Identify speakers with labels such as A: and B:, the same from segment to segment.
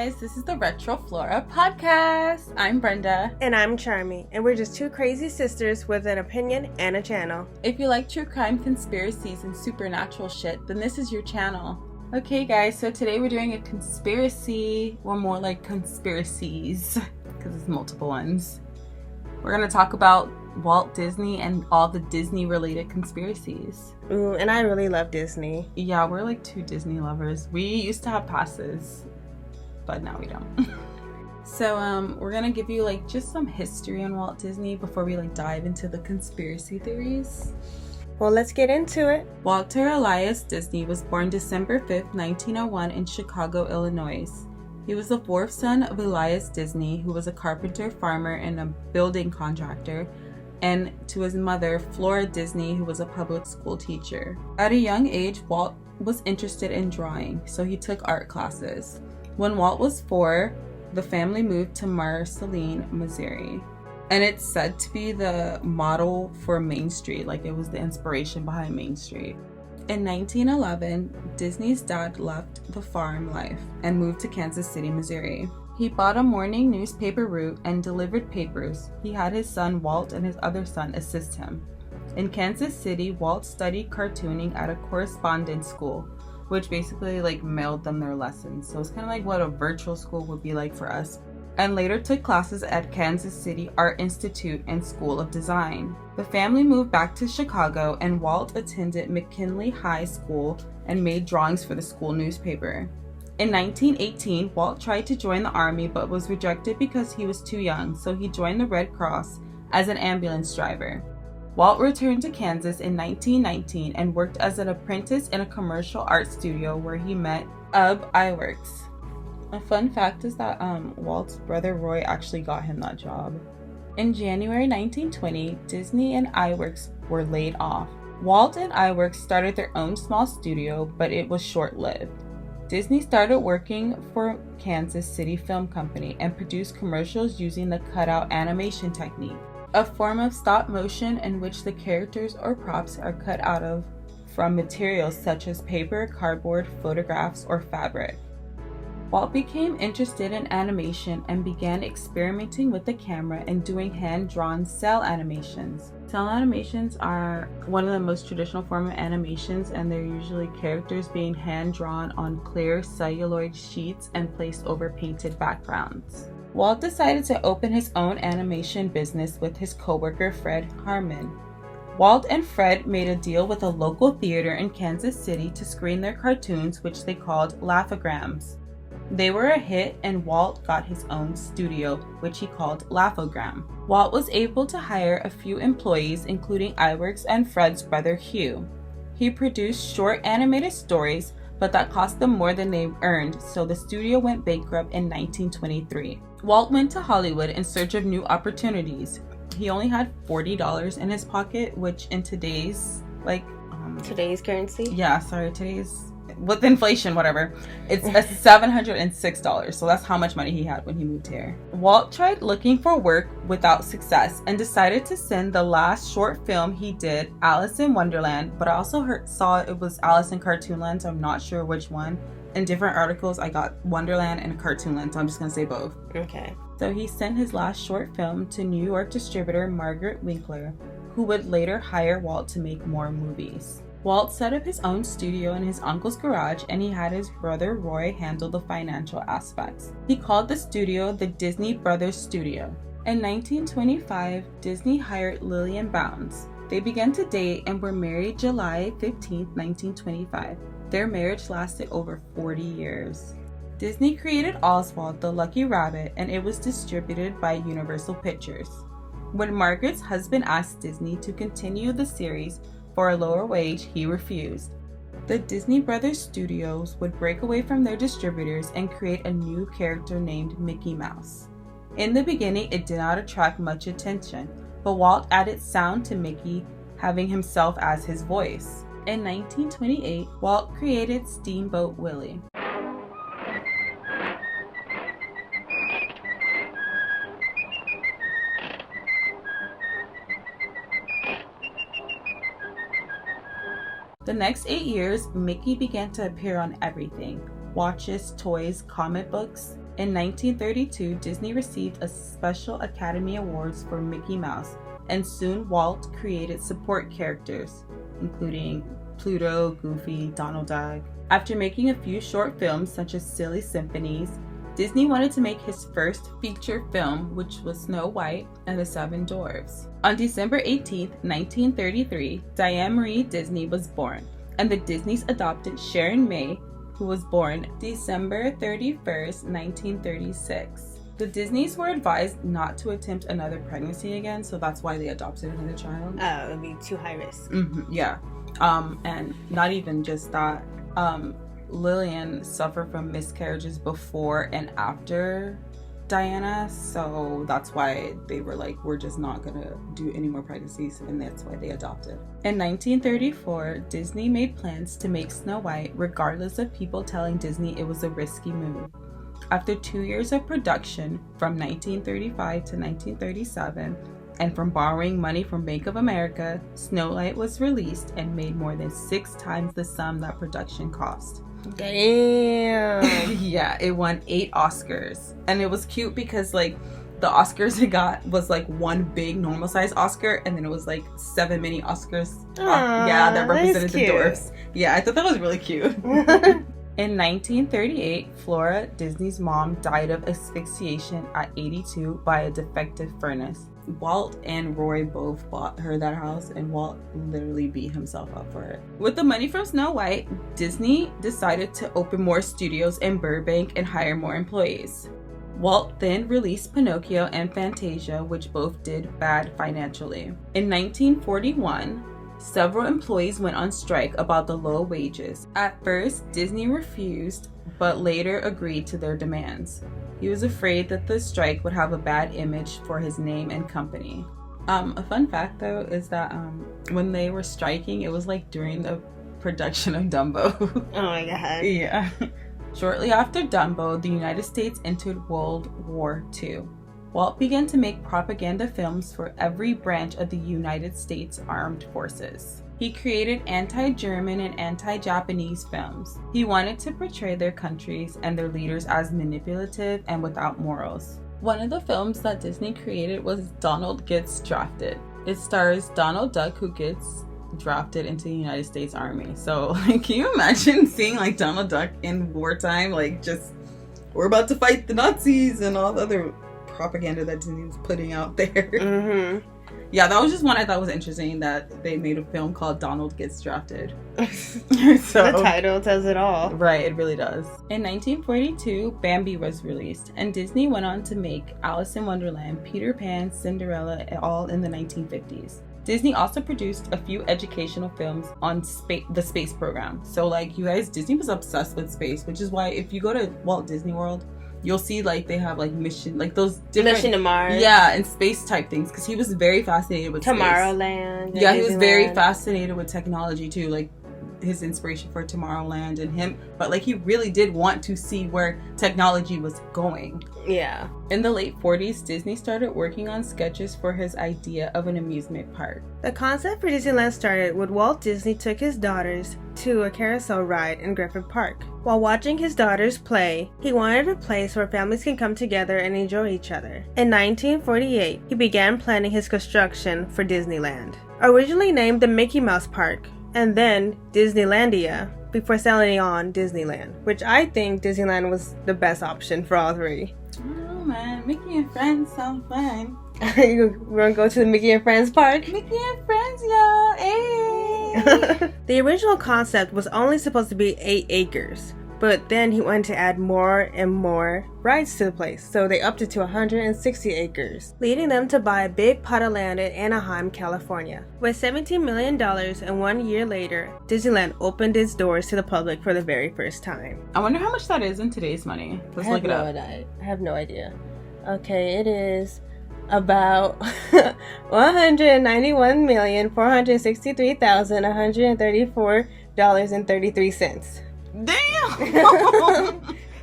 A: guys, this is the Retro Flora podcast. I'm Brenda.
B: And I'm Charmy, and we're just two crazy sisters with an opinion and a channel.
A: If you like true crime, conspiracies, and supernatural shit, then this is your channel. Okay guys, so today we're doing a conspiracy, or more like conspiracies, because it's multiple ones. We're going to talk about Walt Disney and all the Disney related conspiracies.
B: Ooh, and I really love Disney.
A: Yeah, we're like two Disney lovers. We used to have passes, but now we don't. So we're gonna give you like just some history on Walt Disney before we like dive into the conspiracy theories.
B: Well, let's get into it.
A: Walter Elias Disney was born December 5th, 1901 in Chicago, Illinois. He was the fourth son of Elias Disney, who was a carpenter, farmer, and a building contractor, and to his mother, Flora Disney, who was a public school teacher. At a young age, Walt was interested in drawing, so he took art classes. When Walt was 4, the family moved to Marceline, Missouri. And it's said to be the model for Main Street, like it was the inspiration behind Main Street. In 1911, Disney's dad left the farm life and moved to Kansas City, Missouri. He bought a morning newspaper route and delivered papers. He had his son Walt and his other son assist him. In Kansas City, Walt studied cartooning at a correspondence school, which basically like mailed them their lessons. So it's kind of like what a virtual school would be like for us. And later took classes at Kansas City Art Institute and School of Design. The family moved back to Chicago, and Walt attended McKinley High School and made drawings for the school newspaper. In 1918, Walt tried to join the army but was rejected because he was too young, so he joined the Red Cross as an ambulance driver. Walt returned to Kansas in 1919 and worked as an apprentice in a commercial art studio where he met Ub Iwerks. A fun fact is that Walt's brother Roy actually got him that job. In January 1920, Disney and Iwerks were laid off. Walt and Iwerks started their own small studio, but it was short-lived. Disney started working for Kansas City Film Company and produced commercials using the cutout animation technique, a form of stop motion in which the characters or props are cut out of from materials such as paper, cardboard, photographs, or fabric. Walt became interested in animation and began experimenting with the camera and doing hand-drawn cell animations. Cell animations are one of the most traditional forms of animations, and they're usually characters being hand-drawn on clear celluloid sheets and placed over painted backgrounds. Walt decided to open his own animation business with his coworker Fred Harmon. Walt and Fred made a deal with a local theater in Kansas City to screen their cartoons, which they called Laugh-O-Grams. They were a hit, and Walt got his own studio, which he called Laugh-O-Gram. Walt was able to hire a few employees, including Iwerks and Fred's brother Hugh. He produced short animated stories, but that cost them more than they earned, so the studio went bankrupt in 1923. Walt went to Hollywood in search of new opportunities. He only had $40 in his pocket, which in today's
B: today's currency?
A: Yeah, sorry, with inflation, whatever, it's a $706, so that's how much money he had when he moved here. Walt tried looking for work without success and decided to send the last short film he did, Alice in Wonderland, but I also saw it was Alice in Cartoonland, so I'm not sure which one. In different articles, I got Wonderland and Cartoonland, so I'm just going to say both.
B: Okay.
A: So he sent his last short film to New York distributor Margaret Winkler, who would later hire Walt to make more movies. Walt set up his own studio in his uncle's garage, and he had his brother Roy handle the financial aspects. He called the studio the Disney Brothers Studio. In 1925, Disney hired Lillian Bounds. They began to date and were married July 15, 1925. Their marriage lasted over 40 years. Disney created Oswald the Lucky Rabbit, and it was distributed by Universal Pictures. When Margaret's husband asked Disney to continue the series for a lower wage, he refused. The Disney Brothers Studios would break away from their distributors and create a new character named Mickey Mouse. In the beginning, it did not attract much attention, but Walt added sound to Mickey, having himself as his voice. In 1928, Walt created Steamboat Willie. The next 8 years, Mickey began to appear on everything: watches, toys, comic books. In 1932, Disney received a special Academy Awards for Mickey Mouse, and soon Walt created support characters, including Pluto, Goofy, Donald Duck. After making a few short films such as Silly Symphonies, Disney wanted to make his first feature film, which was Snow White and the Seven Dwarfs. On December 18, 1933, Diane Marie Disney was born, and the Disneys adopted Sharon May, who was born December 31st, 1936. The Disneys were advised not to attempt another pregnancy again, so that's why they adopted another child.
B: Oh, it would be too high risk.
A: Yeah. And not even just that. Lillian suffered from miscarriages before and after Diana, so that's why they were like, we're just not gonna do any more pregnancies, and that's why they adopted. In 1934, Disney made plans to make Snow White regardless of people telling Disney it was a risky move. After 2 years of production, from 1935 to 1937, and from borrowing money from Bank of America, Snow White was released and made more than 6 times the sum that production cost.
B: Damn.
A: Yeah, it won 8 Oscars. And it was cute because like the Oscars it got was like one big normal size Oscar, and then it was like 7 mini Oscars. Yeah, that represented the dwarfs. Yeah, I thought that was really cute. In 1938, Flora, Disney's mom, died of asphyxiation at 82 by a defective furnace. Walt and Roy both bought her that house, and Walt literally beat himself up for it. With the money from Snow White, Disney decided to open more studios in Burbank and hire more employees. Walt then released Pinocchio and Fantasia, which both did bad financially. In 1941, several employees went on strike about the low wages. At first, Disney refused, but later agreed to their demands. He was afraid that the strike would have a bad image for his name and company. A fun fact though is that when they were striking, it was like during the production of Dumbo.
B: Oh my god.
A: Yeah. Shortly after Dumbo, the United States entered World War II. Walt began to make propaganda films for every branch of the United States Armed Forces. He created anti-German and anti-Japanese films. He wanted to portray their countries and their leaders as manipulative and without morals. One of the films that Disney created was Donald Gets Drafted. It stars Donald Duck, who gets drafted into the United States Army. So, like, can you imagine seeing like Donald Duck in wartime? Like, just, we're about to fight the Nazis and all the other propaganda that Disney was putting out there. Mm-hmm. Yeah, that was just one I thought was interesting, that they made a film called Donald Gets Drafted.
B: So, the title says it all.
A: Right, it really does. In 1942, Bambi was released, and Disney went on to make Alice in Wonderland, Peter Pan, Cinderella, all in the 1950s. Disney also produced a few educational films on the space program. So, like, you guys, Disney was obsessed with space, which is why if you go to Walt Disney World, you'll see like they have like those different
B: Mission to Mars,
A: yeah, and space type things, because he was very fascinated with
B: Tomorrowland.
A: Yeah, he was very fascinated with technology too, like his inspiration for Tomorrowland and him, but like he really did want to see where technology was going.
B: Yeah.
A: In the late 40s, Disney started working on sketches for his idea of an amusement park.
B: The concept for Disneyland started when Walt Disney took his daughters to a carousel ride in Griffith Park. While watching his daughters play, he wanted a place where families can come together and enjoy each other. In 1948, he began planning his construction for Disneyland. Originally named the Mickey Mouse Park, and then Disneylandia, before settling on Disneyland, which I think Disneyland was the best option for all three.
A: Oh man, Mickey and Friends sound fun.
B: We're gonna go to the Mickey and Friends Park?
A: Mickey and Friends, y'all! Hey!
B: The original concept was only supposed to be 8 acres, but then he wanted to add more and more rides to the place, so they upped it to 160 acres, leading them to buy a big plot of land in Anaheim, California. With $17 million, and 1 year later, Disneyland opened its doors to the public for the very first time.
A: I wonder how much that is in today's money. Let's look it up.
B: I have no idea. Okay, it is about $191,463,134.33.
A: Damn!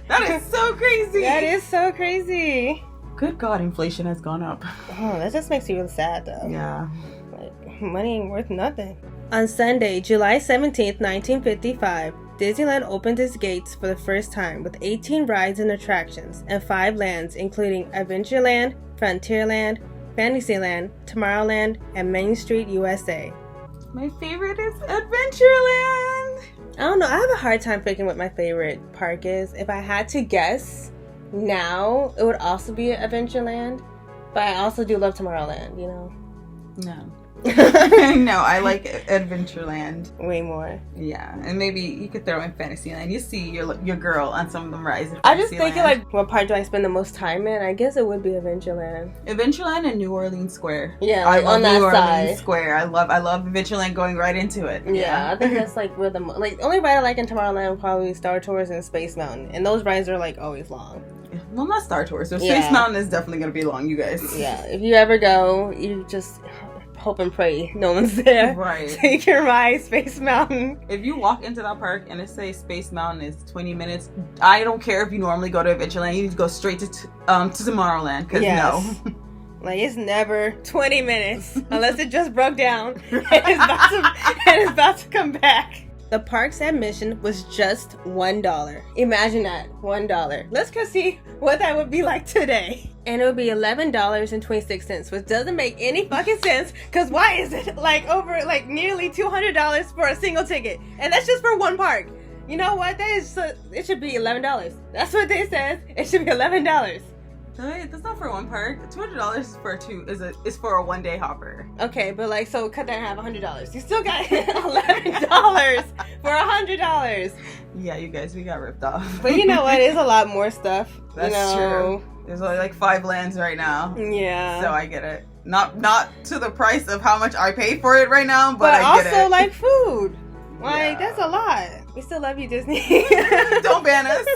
A: That is so crazy!
B: That is so crazy!
A: Good God, inflation has gone up.
B: Oh, that just makes me real sad though.
A: Yeah.
B: Like, money ain't worth nothing. On Sunday, July 17th, 1955, Disneyland opened its gates for the first time with 18 rides and attractions and 5 lands, including Adventureland, Frontierland, Fantasyland, Tomorrowland, and Main Street, USA.
A: My favorite is Adventureland.
B: I don't know. I have a hard time picking what my favorite park is. If I had to guess now, it would also be Adventureland. But I also do love Tomorrowland, you know?
A: No. No, I like Adventureland
B: way more.
A: Yeah, and maybe you could throw in Fantasyland. You see your girl on some of them rides.
B: I just thinking like, what part do I spend the most time in? I guess it would be Adventureland.
A: Adventureland and New Orleans Square.
B: Yeah,
A: I
B: like
A: love
B: on that
A: New
B: side.
A: Orleans Square. I love Adventureland going right into it.
B: Yeah, I think that's like where the only ride I like in Tomorrowland would probably Star Tours and Space Mountain, and those rides are like always long.
A: Well, not Star Tours. So Space Mountain is definitely gonna be long, you guys.
B: Yeah, if you ever go, you just hope and pray no one's there.
A: Right.
B: So you can ride Space Mountain.
A: If you walk into that park and it says Space Mountain is 20 minutes, I don't care if you normally go to Adventureland. You need to go straight to Tomorrowland. Because no.
B: Like, it's never 20 minutes unless it just broke down and it's about to come back. The park's admission was just $1. Imagine that, $1. Let's go see what that would be like today. And it would be $11.26, which doesn't make any fucking sense. Cause why is it like over like nearly $200 for a single ticket? And that's just for one park. You know what? That is it should be $11. That's what they said. It should be $11.
A: That's not for one park. $200 is for a 1 day hopper.
B: Okay, but like, so cut that in half, $100. You still got $11 for $100.
A: Yeah, you guys, we got ripped off.
B: But you know what? There's a lot more stuff.
A: That's true. There's only like 5 lands right now.
B: Yeah.
A: So I get it. Not to the price of how much I paid for it right now, but I get it.
B: But also like food. Like, that's a lot. We still love you, Disney.
A: Don't ban us.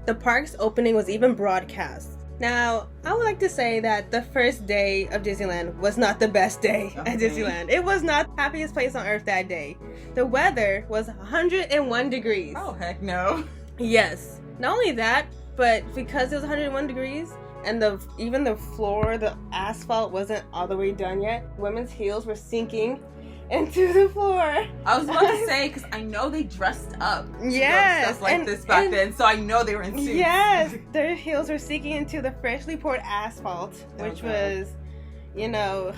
B: The park's opening was even broadcast. Now, I would like to say that the first day of Disneyland was not the best day at Disneyland. It was not the happiest place on earth that day. The weather was 101 degrees.
A: Oh, heck no.
B: Yes. Not only that, but because it was 101 degrees and even the floor, the asphalt wasn't all the way done yet, women's heels were sinking into the floor.
A: I was about to say, because I know they dressed up to stuff like this back then, so I know they were in suits.
B: Yes, their heels were sinking into the freshly poured asphalt, which was,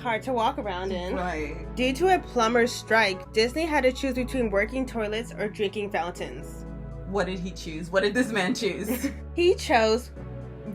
B: hard to walk around in.
A: Right.
B: Due to a plumber's strike, Disney had to choose between working toilets or drinking fountains.
A: What did he choose? What did this man choose?
B: He chose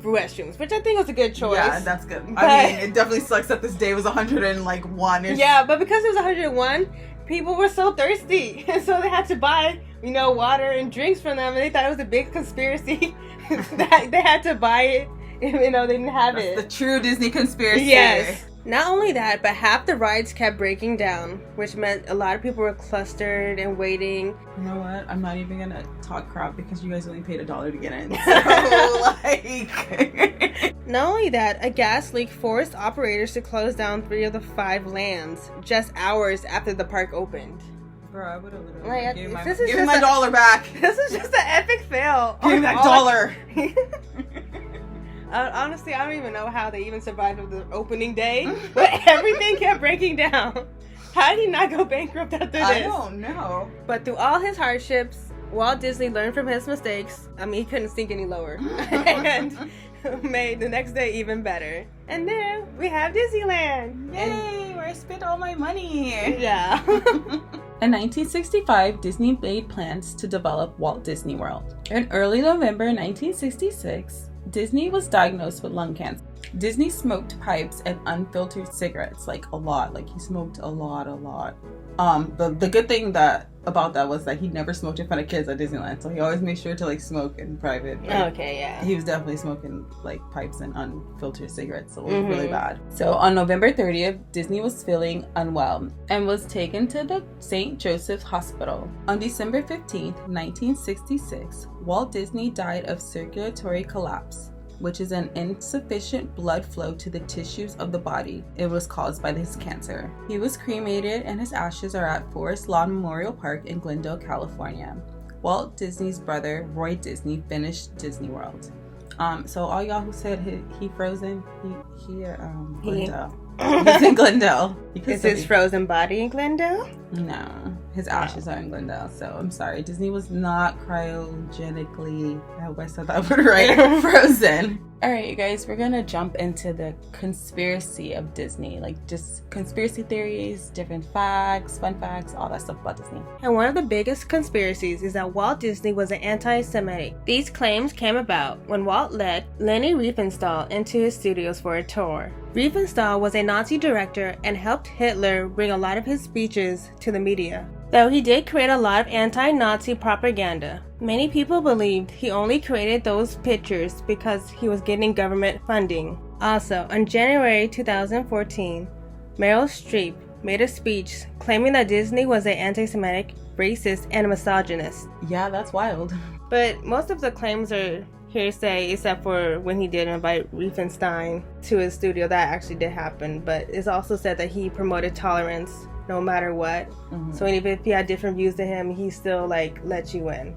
B: restrooms, which I think was a good choice.
A: Yeah, that's good. I mean, it definitely sucks that this day was 101.
B: Yeah, but because it was 101, people were so thirsty, and so they had to buy, water and drinks from them, and they thought it was a big conspiracy that they had to buy it, they didn't have it.
A: That's the true Disney conspiracy.
B: Yes. Not only that, but half the rides kept breaking down, which meant a lot of people were clustered and waiting.
A: You know what? I'm not even gonna talk crap because you guys only paid $1 to get in. So,
B: Not only that, a gas leak forced operators to close down 3 of the 5 lands just hours after the park opened.
A: Bro, I would have literally give my
B: $1
A: back.
B: This is just an epic fail.
A: Give me that dollar.
B: Honestly, I don't even know how they even survived with the opening day, but everything kept breaking down. How did he not go bankrupt after this?
A: I don't know.
B: But through all his hardships, Walt Disney learned from his mistakes. I mean, he couldn't sink any lower. And made the next day even better. And then we have Disneyland.
A: Yay, where I spent all my money.
B: Yeah.
A: In 1965, Disney made plans to develop Walt Disney World. In early November 1966, Disney was diagnosed with lung cancer. Disney smoked pipes and unfiltered cigarettes, like a lot. Like, he smoked a lot. The good thing about that was that he never smoked in front of kids at Disneyland, so he always made sure to smoke in private.
B: Okay, yeah.
A: He was definitely smoking pipes and unfiltered cigarettes, so it was really bad. So on November 30th, Disney was feeling unwell and was taken to the St. Joseph's Hospital. On December 15th, 1966, Walt Disney died of circulatory collapse, which is an insufficient blood flow to the tissues of the body. It was caused by his cancer. He was cremated and his ashes are at Forest Lawn Memorial Park in Glendale, California. Walt Disney's brother, Roy Disney, finished Disney World. So all y'all who said he frozen, Glendale. He's in Glendale.
B: Is his frozen body in Glendale?
A: No. his ashes are in Glendale. So I'm sorry, Disney was not cryogenically, I hope I said that word right, frozen. All right, you guys, we're gonna jump into the conspiracy of Disney, like just conspiracy theories, different facts, fun facts, all that stuff about Disney.
B: And one of the biggest conspiracies is that Walt Disney was an anti-Semitic. These claims came about when Walt led Leni Riefenstahl into his studios for a tour. Riefenstahl was a Nazi director and helped Hitler bring a lot of his speeches to the media. Though he did create a lot of anti-Nazi propaganda, many people believed he only created those pictures because he was getting government funding. Also, in January 2014, Meryl Streep made a speech claiming that Disney was an anti-Semitic, racist, and misogynist.
A: Yeah, that's wild.
B: But most of the claims are hearsay, except for when he did invite Riefenstein to his studio. That actually did happen, but it's also said that he promoted tolerance no matter what. Mm-hmm. So even if he had different views to him, he still like let you in.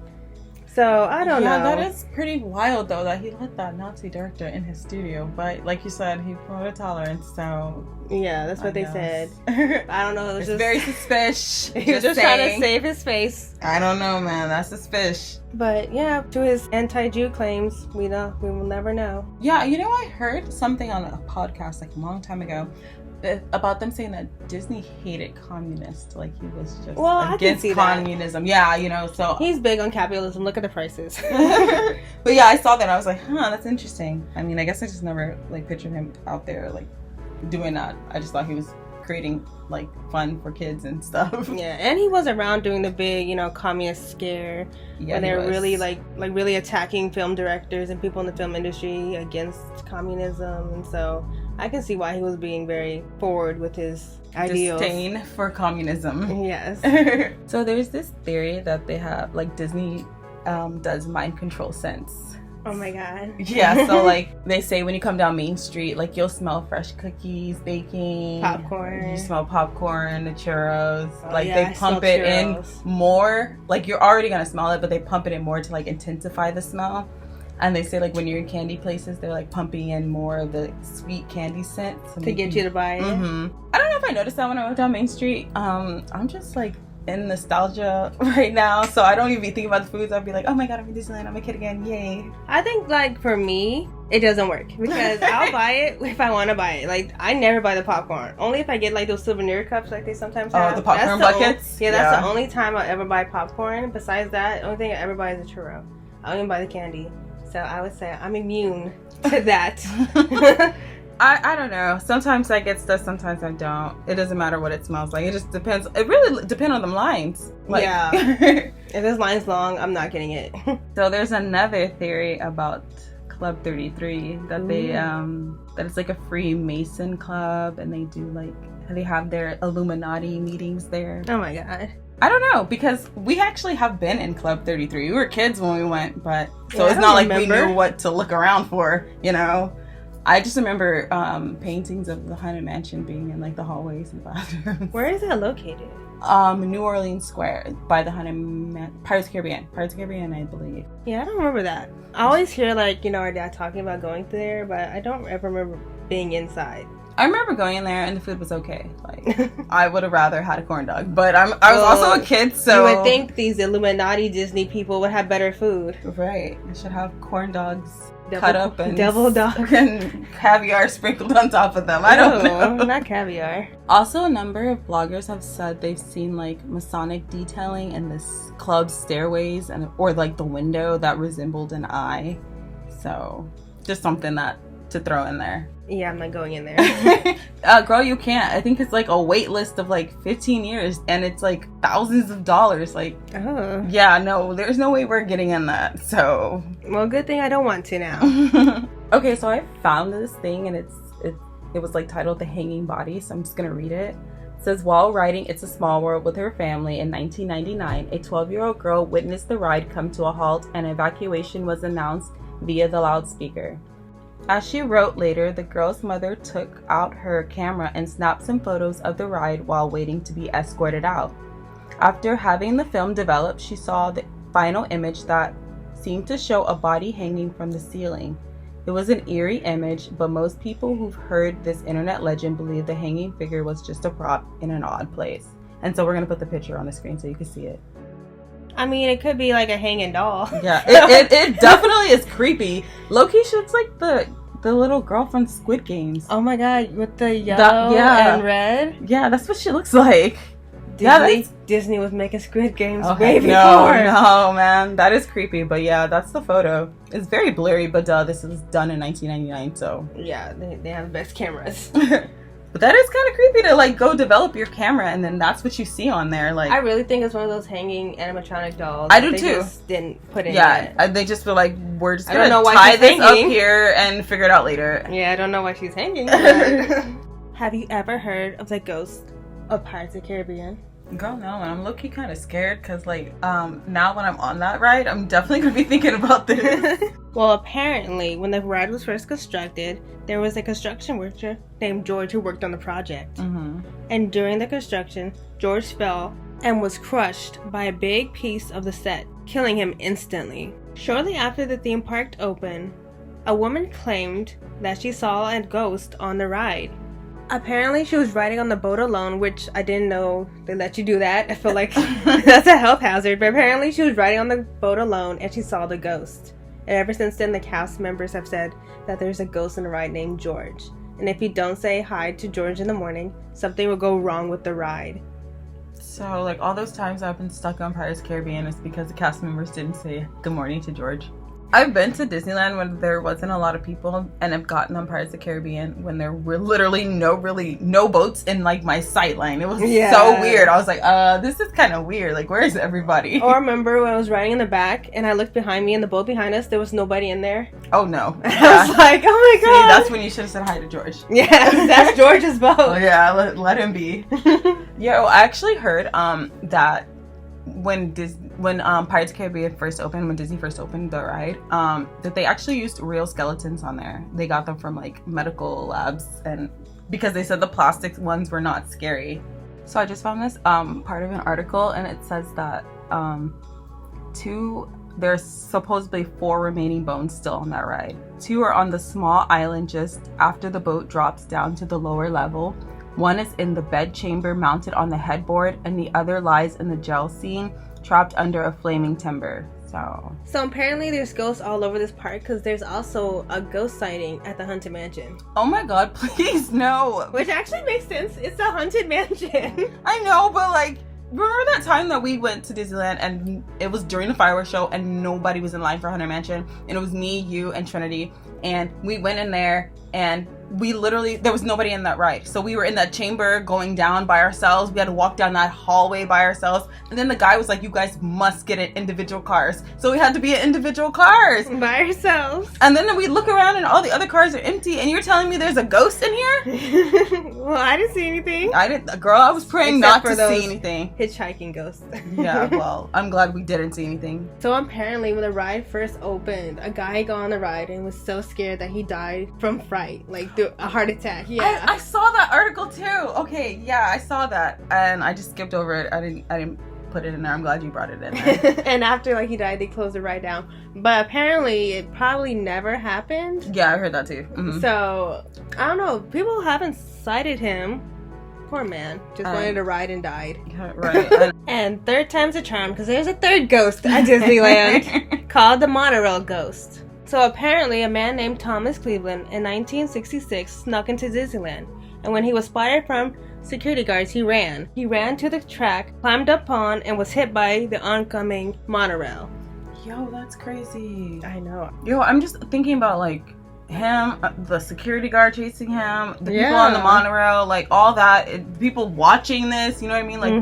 B: So I don't know.
A: Yeah, that is pretty wild though that he let that Nazi director in his studio. But like you said, he promoted tolerance. So
B: yeah, that's what they said. I don't know. It was
A: it's very suspicious.
B: He was just trying to save his face.
A: I don't know, man. That's suspicious.
B: But yeah, to his anti-Jew claims, we will never know.
A: Yeah, you know, I heard something on a podcast like a long time ago about them saying that Disney hated communists, like he was just against communism. That. Yeah, you know, so
B: he's big on capitalism. Look at the prices.
A: But yeah, I saw that and I was like, that's interesting. I mean, I guess I just never like pictured him out there like doing that. I just thought he was creating like fun for kids and stuff.
B: Yeah, and he was around during the big, you know, communist scare when they were really like really attacking film directors and people in the film industry against communism, and so I can see why he was being very forward with his ideals.
A: Disdain for communism.
B: Yes.
A: So there's this theory that they have, like Disney does mind control scents.
B: Oh my god.
A: Yeah, so like they say when you come down Main Street, like you'll smell fresh cookies, baking,
B: popcorn.
A: You smell popcorn, the churros. Like
B: yeah,
A: they pump it in more. Like you're already gonna smell it, but they pump it in more to like intensify the smell. And they say like when you're in candy places, they're like pumping in more of the sweet candy scent
B: to get you to buy it.
A: Mm-hmm. I don't know if I noticed that when I went down Main Street. I'm just like in nostalgia right now, so I don't even be thinking about the foods. I'll be like, oh my god, I'm in Disneyland, I'm a kid again, yay.
B: I think like for me it doesn't work because I'll buy it if I want to buy it. Like I never buy the popcorn, only if I get like those souvenir cups like they sometimes have.
A: The popcorn buckets.
B: That's the only time I'll ever buy popcorn. Besides that, the only thing I ever buy is a churro. I don't even buy the candy, so I would say I'm immune to that.
A: I don't know. Sometimes I get stuff, sometimes I don't. It doesn't matter what it smells like. It just depends. It really depends on them lines. Like,
B: yeah. If this line's long, I'm not getting it.
A: So there's another theory about Club 33 that they that it's like a Freemason club, and they have their Illuminati meetings there.
B: Oh my god.
A: I don't know, because we actually have been in Club 33. We were kids when we went, but so it's not like we knew what to look around for, you know. I just remember paintings of the Haunted Mansion being in like the hallways and bathrooms.
B: Where is that located?
A: New Orleans Square by the Pirates of the Caribbean, I believe.
B: Yeah, I don't remember that. I always hear like, you know, our dad talking about going there, but I don't ever remember being inside.
A: I remember going in there and the food was okay. Like I would have rather had a corn dog, but I was also a kid, so
B: you would think these Illuminati Disney people would have better food.
A: Right. They should have corn dogs cut up and
B: devil dog
A: and caviar sprinkled on top of them. I don't know.
B: Not caviar.
A: Also, a number of bloggers have said they've seen like Masonic detailing in this club's stairways or like the window that resembled an eye. So just something to throw in there.
B: Yeah, I'm not going in there.
A: Girl, you can't. I think it's like a wait list of like 15 years and it's like thousands of dollars. Like, yeah, no, there's no way we're getting in that. So,
B: well, good thing I don't want to now.
A: Okay, so I found this thing and it was like titled The Hanging Body. So I'm just going to read it. It says, while riding It's a Small World with her family in 1999, a 12-year-old girl witnessed the ride come to a halt and evacuation was announced via the loudspeaker. As she wrote later, the girl's mother took out her camera and snapped some photos of the ride while waiting to be escorted out. After having the film developed, she saw the final image that seemed to show a body hanging from the ceiling. It was an eerie image, but most people who've heard this internet legend believe the hanging figure was just a prop in an odd place. And so we're going to put the picture on the screen so you can see it.
B: I mean, it could be like a hanging doll.
A: Yeah, it definitely is creepy. Low-key, she looks like the little girl from Squid Games.
B: Oh my god, with the yellow and red?
A: Yeah, that's what she looks like.
B: Disney was making Squid Games
A: way
B: way before.
A: No, man. That is creepy. But yeah, that's the photo. It's very blurry, but this was done in 1999, so...
B: Yeah, they have the best cameras.
A: But that is kind of creepy to, like, go develop your camera, and then that's what you see on there. Like,
B: I really think it's one of those hanging animatronic dolls.
A: I do, too.
B: They just didn't put in
A: yet. They just were like, we're just going to
B: tie
A: this up here and figure it out later.
B: Yeah, I don't know why she's hanging. But... Have you ever heard of the ghost of Pirates of the Caribbean?
A: Girl, no, and I'm low-key kind of scared because, like, now when I'm on that ride, I'm definitely going to be thinking about this.
B: Well, apparently, when the ride was first constructed, there was a construction worker named George who worked on the project.
A: Mm-hmm.
B: And during the construction, George fell and was crushed by a big piece of the set, killing him instantly. Shortly after the theme park opened, a woman claimed that she saw a ghost on the ride. Apparently, she was riding on the boat alone, which I didn't know they let you do that. I feel like that's a health hazard. But apparently, she was riding on the boat alone, and she saw the ghost. And ever since then, the cast members have said that there's a ghost in the ride named George. And if you don't say hi to George in the morning, something will go wrong with the ride.
A: So, like, all those times I've been stuck on Pirates of the Caribbean is because the cast members didn't say good morning to George. I've been to Disneyland when there wasn't a lot of people, and I've gotten on Pirates of the Caribbean when there were literally no boats in, like, my sight line. It was so weird. I was like, this is kind of weird. Like, where's everybody?
B: Or remember when I was riding in the back and I looked behind me and the boat behind us, there was nobody in there.
A: Oh, no.
B: I was like, oh my god.
A: See, that's when you should have said hi to George.
B: Yeah, that's George's boat.
A: Oh, yeah, let him be. Yo, I actually heard that when Pirates of the Caribbean first opened, when Disney first opened the ride, that they actually used real skeletons on there. They got them from, like, medical labs, and because they said the plastic ones were not scary. So I just found this part of an article, and it says that there's supposedly 4 remaining bones still on that ride. 2 are on the small island just after the boat drops down to the lower level. 1 is in the bed chamber mounted on the headboard, and the other lies in the jail scene trapped under a flaming timber. So
B: apparently there's ghosts all over this park, because there's also a ghost sighting at the Haunted Mansion.
A: Oh my god, please no.
B: Which actually makes sense. It's a Haunted Mansion.
A: I know, but, like, remember that time that we went to Disneyland and it was during the fireworks show and nobody was in line for Haunted Mansion, and it was me, you, and Trinity, and we went in there and there was nobody in that ride. So we were in that chamber going down by ourselves. We had to walk down that hallway by ourselves. And then the guy was like, you guys must get in individual cars. So we had to be in individual cars.
B: By ourselves.
A: And then we look around and all the other cars are empty. And you're telling me there's a ghost in here?
B: Well, I didn't see anything.
A: Girl, I was praying
B: Except
A: not to see anything.
B: Hitchhiking ghosts.
A: Yeah, well, I'm glad we didn't see anything.
B: So apparently when the ride first opened, a guy got on the ride and was so scared that he died from fright. Like, through a heart attack. Yeah,
A: I saw that article too. Okay, yeah, I saw that, and I just skipped over it. I didn't put it in there. I'm glad you brought it in there.
B: And after, like, he died, they closed the ride down. But apparently, it probably never happened.
A: Yeah, I heard that too. Mm-hmm.
B: So I don't know. People haven't cited him. Poor man, just wanted to ride and died.
A: Right.
B: And third time's a charm, because there's a third ghost at Disneyland called the Monorail Ghost. So apparently a man named Thomas Cleveland in 1966 snuck into Disneyland, and when he was spotted from security guards, he ran. He ran to the track, climbed up on, and was hit by the oncoming monorail.
A: Yo, that's crazy.
B: I know.
A: Yo, I'm just thinking about, like, him, the security guard chasing him, the people on the monorail, like, all that, people watching this, you know what I mean? Like,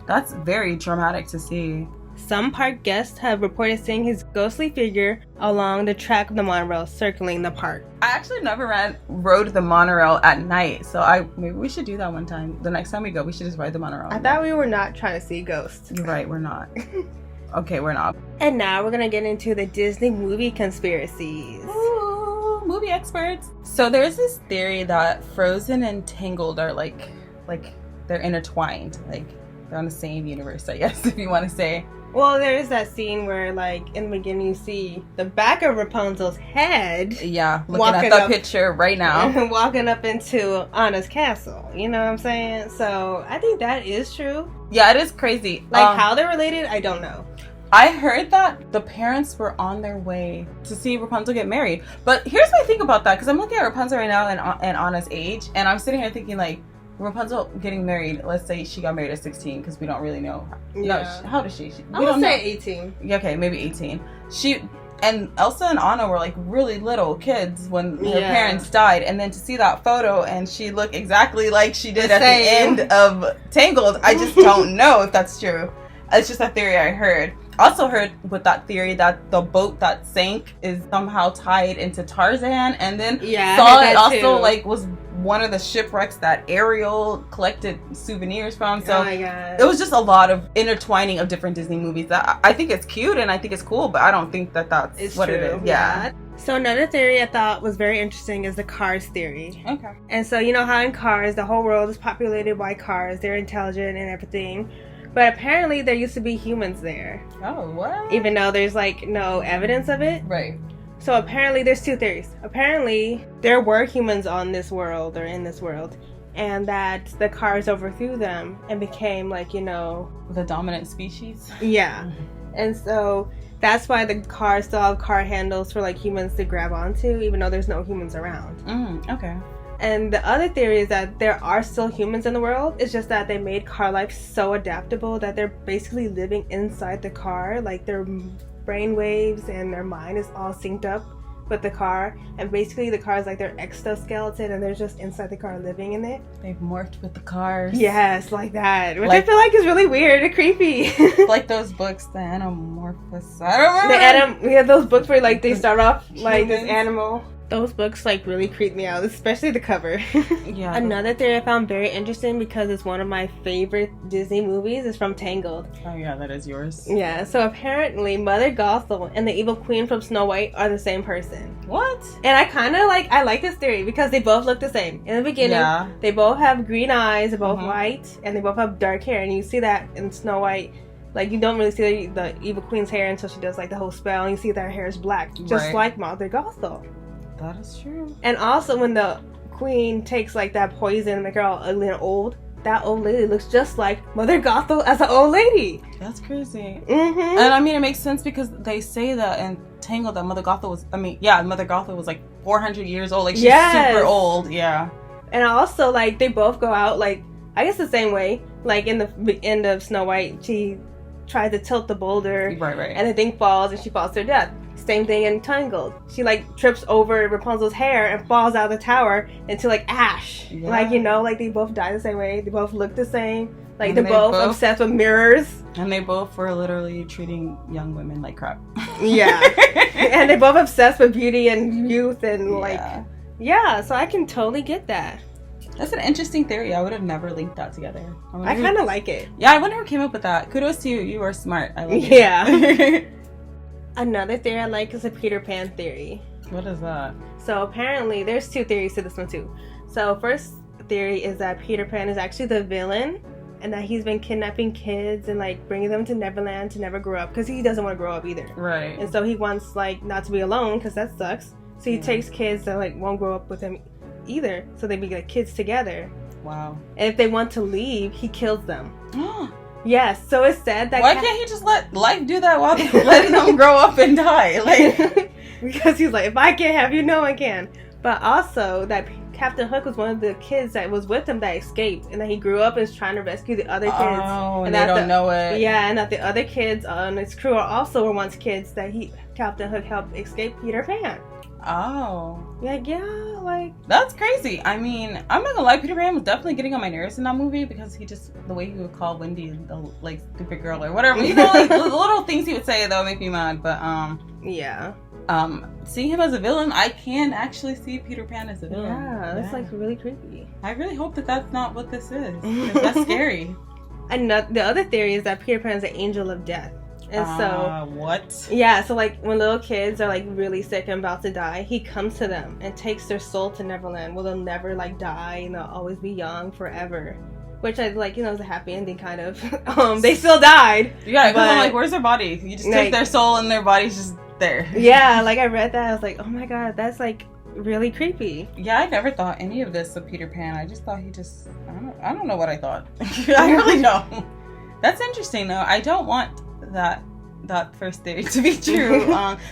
A: that's very traumatic to see.
B: Some park guests have reported seeing his ghostly figure along the track of the monorail circling the park.
A: I actually never rode the monorail at night, so maybe we should do that one time. The next time we go, we should just ride the monorail.
B: I thought we were not trying to see ghosts.
A: You're right, we're not. Okay, we're not.
B: And now we're gonna get into the Disney movie conspiracies.
A: Ooh, movie experts. So there's this theory that Frozen and Tangled are like they're intertwined, like they're on the same universe, I guess, if you want to say.
B: Well, there is that scene where, like, in the beginning you see the back of Rapunzel's head.
A: Yeah, looking at the picture right now.
B: Walking up into Anna's castle. You know what I'm saying? So, I think that is true.
A: Yeah, it is crazy.
B: Like, how they're related, I don't know.
A: I heard that the parents were on their way to see Rapunzel get married. But here's my thing about that, because I'm looking at Rapunzel right now and Anna's age, and I'm sitting here thinking, like, Rapunzel getting married, let's say she got married at 16, because we don't really know.
B: Yeah.
A: No, how does she?
B: I would say 18.
A: Okay, maybe 18. And Elsa and Anna were like really little kids when her parents died, and then to see that photo and she looked exactly like she did at the end of Tangled, I just don't know if that's true. It's just a theory I heard. Also heard with that theory that the boat that sank is somehow tied into Tarzan, and then saw it also like was one of the shipwrecks that Ariel collected souvenirs from. So it was just a lot of intertwining of different Disney movies that I think it's cute and I think it's cool, but I don't think that that's
B: it's
A: what
B: true.
A: it is.
B: Yeah. So another theory I thought was very interesting is the Cars theory.
A: Okay.
B: And so you know how in Cars the whole world is populated by cars, they're intelligent and everything. But apparently there used to be humans there.
A: Oh, what?
B: Even though there's like no evidence of it.
A: Right.
B: So apparently there's two theories. Apparently there were humans on this world or in this world, and that the cars overthrew them and became like, you know,
A: the dominant species.
B: Yeah. And so that's why the cars still have car handles for like humans to grab onto, even though there's no humans around.
A: Okay.
B: And the other theory is that there are still humans in the world. It's just that they made car life so adaptable that they're basically living inside the car. Like their brain waves and their mind is all synced up with the car. And basically the car is like their exoskeleton and they're just inside the car living in it.
A: They've morphed with the cars.
B: Yes, like that. Which I feel like is really weird and creepy.
A: Like those books, the Animorphous. I don't remember.
B: Yeah, those books where like they start off like this animal. Those books like really creep me out, especially the cover.
A: Yeah.
B: Another theory I found very interesting because it's one of my favorite Disney movies is from Tangled.
A: Oh yeah, that is yours.
B: Yeah, so apparently Mother Gothel and the evil queen from Snow White are the same person.
A: What?
B: And I like this theory because they both look the same. In the beginning, they both have green eyes, they're both white, and they both have dark hair, and you see that in Snow White. Like, you don't really see the evil queen's hair until she does like the whole spell, and you see that her hair is black, just like Mother Gothel.
A: That is true.
B: And also when the queen takes like that poison and make her all ugly and old, that old lady looks just like Mother Gothel as an old lady.
A: That's crazy.
B: Mm-hmm.
A: And I mean, it makes sense because they say that in Tangled that Mother Gothel was, Mother Gothel was like 400 years old. Like, she's super old. Yeah. And
B: also, like, they both go out, like, I guess the same way. Like, in the end of Snow White, she tried to tilt the boulder.
A: Right.
B: And the thing falls and she falls to her death. Same thing in Tangled. She like trips over Rapunzel's hair and falls out of the tower into like ash. Yeah. Like, you know, like they both die the same way. They both look the same. Like they're both obsessed with mirrors.
A: And they both were literally treating young women like crap.
B: Yeah. And they both obsessed with beauty and youth and so I can totally get that.
A: That's an interesting theory. I would have never linked that together.
B: I kind of like it.
A: Yeah, I wonder who came up with that. Kudos to you. You are smart. I like it.
B: Yeah. Another theory I like is the Peter Pan theory.
A: What is that?
B: So apparently there's two theories to this one too. So first theory is that Peter Pan is actually the villain and that he's been kidnapping kids and like bringing them to Neverland to never grow up because he doesn't want to grow up either.
A: Right.
B: And so he wants like not to be alone because that sucks. So he takes kids that like won't grow up with him either. So they be like kids together.
A: Wow.
B: And if they want to leave, he kills them. Yes, so it's said that...
A: Why can't he just let life do that while letting them grow up and die? Like,
B: because he's like, if I can't have you, no one can. But also that Captain Hook was one of the kids that was with him that escaped, and that he grew up and is trying to rescue the other kids.
A: Oh, and they don't know it.
B: Yeah, and that the other kids on his crew are also were once kids that Captain Hook helped escape Peter Pan.
A: Oh.
B: Like,
A: that's crazy. I mean, I'm not gonna lie, Peter Pan was definitely getting on my nerves in that movie because the way he would call Wendy the like stupid girl or whatever. You know, like the little things he would say that would make me mad. But seeing him as a villain, I can actually see Peter Pan as a villain.
B: Yeah, that's like really creepy.
A: I really hope that that's not what this is. That's scary.
B: And the other theory is that Peter Pan is an angel of death. And so
A: what?
B: Yeah, so like when little kids are like really sick and about to die, he comes to them and takes their soul to Neverland where they'll never like die and they'll always be young forever. Which I like, it was a happy ending, kind of. They still died.
A: Yeah, because I'm like, where's their body? You just took their soul and their body's just there.
B: Yeah, like I read that, I was like, oh my god, that's like really creepy.
A: Yeah, I never thought any of this of Peter Pan. I just thought he just, I don't know what I thought. I really don't. That's interesting though. I don't want that first theory to be true.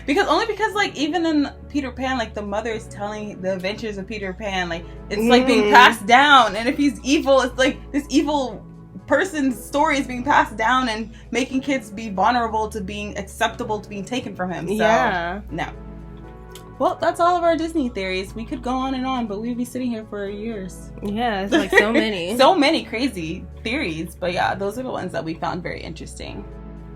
A: Because like even in Peter Pan, like the mother is telling the adventures of Peter Pan, like it's like being passed down, and if he's evil, it's like this evil person's story is being passed down and making kids be vulnerable to being acceptable to being taken from him. So
B: yeah.
A: No. Well, that's all of our Disney theories. We could go on and on, but we'd be sitting here for years.
B: Yeah, it's like so many.
A: So many crazy theories. But yeah, those are the ones that we found very interesting.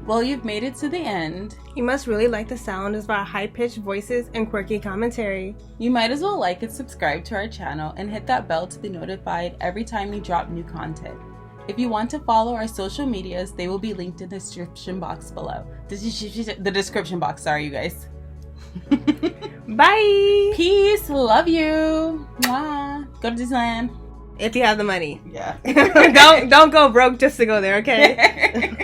A: Well, you've made it to the end.
B: You must really like the sound of our high-pitched voices and quirky commentary.
A: You might as well like and subscribe to our channel and hit that bell to be notified every time we drop new content. If you want to follow our social medias, they will be linked in the description box below. The description box, sorry you guys.
B: Bye!
A: Peace, love you. Mwah. Go to Disneyland.
B: If you have the money.
A: Yeah.
B: Don't go broke just to go there, okay?